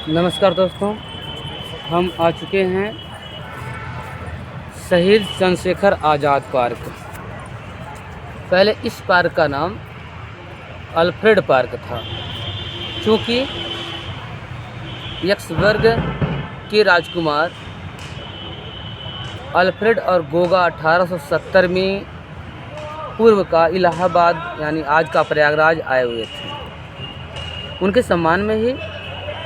नमस्कार दोस्तों, हम आ चुके हैं शहीद चंद्रशेखर आज़ाद पार्क। पहले इस पार्क का नाम अल्फ्रेड पार्क था, क्योंकि यक्सबर्ग के राजकुमार अल्फ्रेड और गोगा 1870 में पूर्व का इलाहाबाद यानी आज का प्रयागराज आए हुए थे। उनके सम्मान में ही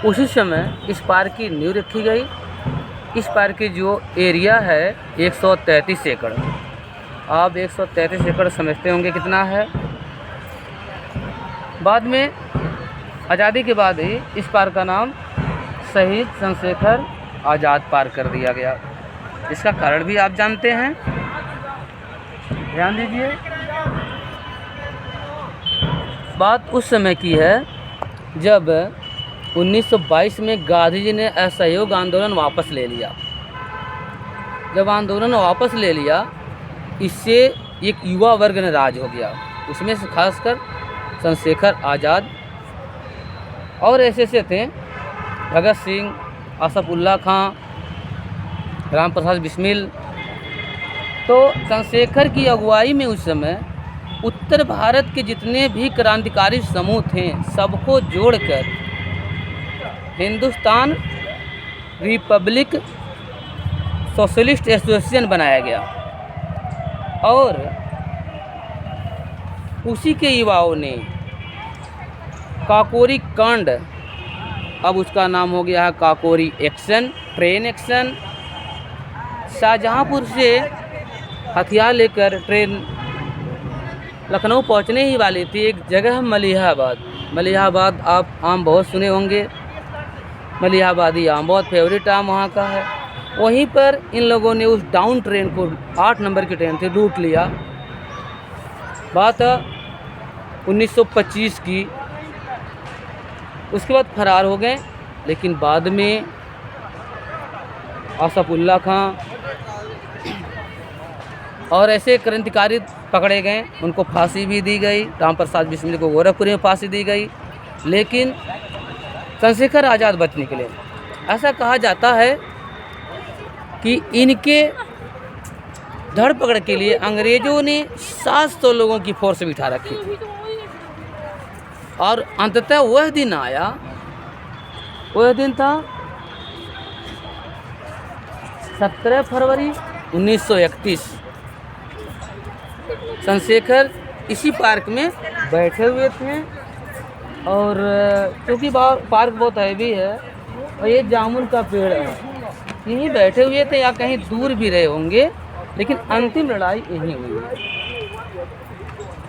उसी समय इस पार्क की नींव रखी गई। इस पार्क की जो एरिया है 133 एकड़। आप 133 एकड़ समझते होंगे कितना है। बाद में आज़ादी के बाद ही इस पार्क का नाम शहीद चंद्रशेखर आज़ाद पार्क कर दिया गया। इसका कारण भी आप जानते हैं, ध्यान दीजिए। बात उस समय की है जब 1922 में गांधी जी ने असहयोग आंदोलन वापस ले लिया। जब आंदोलन वापस ले लिया, इससे एक युवा वर्ग ने राज हो गया। उसमें से खासकर चंद्रशेखर आज़ाद और ऐसे थे भगत सिंह, असफुल्ला खां, राम प्रसाद बिस्मिल। तो चंद्रशेखर की अगुवाई में उस समय उत्तर भारत के जितने भी क्रांतिकारी समूह थे, सबको जोड़कर हिंदुस्तान रिपब्लिक सोशलिस्ट एसोसिएशन बनाया गया और उसी के युवाओं ने काकोरी कांड, अब उसका नाम हो गया है Kakori action, train action. Shahjahanpur से हथियार लेकर ट्रेन लखनऊ पहुंचने ही वाली थी। एक जगह है मलिहाबाद। मलिहाबाद आप आम बहुत सुने होंगे। मलिहाबादी आम बहुत फेवरेट आम वहाँ का है। वहीं पर इन लोगों ने उस डाउन ट्रेन को, 8 नंबर की ट्रेन थी, रूट लिया। बात 1925 की। उसके बाद फरार हो गए, लेकिन बाद में असफुल्ला खां और ऐसे क्रांतिकारी पकड़े गए, उनको फांसी भी दी गई। राम प्रसाद बिस्मिल को गोरखपुर में फांसी दी गई, लेकिन चंद्रशेखर आज़ाद बच निकले। ऐसा कहा जाता है कि इनके धरपकड़ के लिए अंग्रेज़ों ने 700 लोगों की फोर्स बिठा रखी थी और अंततः वह दिन आया। वह दिन था 17 फरवरी 1931। चंद्रशेखर इसी पार्क में बैठे हुए थे और क्योंकि पार्क बहुत हैवी है और ये जामुन का पेड़ है, यहीं बैठे हुए थे या कहीं दूर भी रहे होंगे, लेकिन अंतिम लड़ाई यहीं हुई।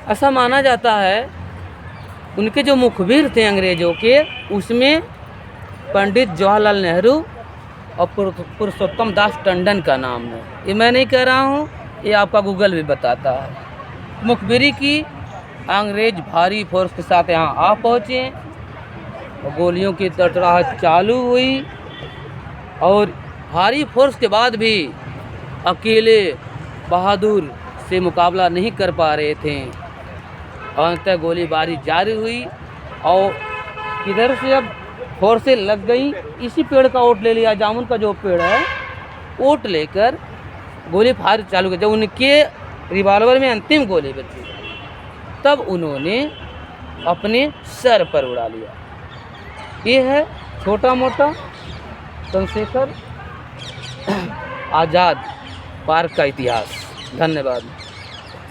ऐसा माना जाता है उनके जो मुखबिर थे अंग्रेज़ों के, उसमें पंडित जवाहरलाल नेहरू और पुरुषोत्तम दास टंडन का नाम है। ये मैं नहीं कह रहा हूँ, ये आपका गूगल भी बताता है। मुखबिरी की अंग्रेज भारी फोर्स के साथ यहाँ आ पहुँचे और गोलियों की तड़तड़ाहट चालू हुई और भारी फोर्स के बाद भी अकेले बहादुर से मुकाबला नहीं कर पा रहे थे और अंततः गोलीबारी जारी हुई और किधर से अब फोर्सें लग गई। इसी पेड़ का ओट ले लिया, जामुन का जो पेड़ है, ओट लेकर गोली फायर चालू कर। जब उनके रिवॉल्वर में अंतिम गोली बची, तब उन्होंने अपने सर पर उड़ा लिया। ये है छोटा मोटा चंद्रशेखर आज़ाद पार्क का इतिहास। धन्यवाद।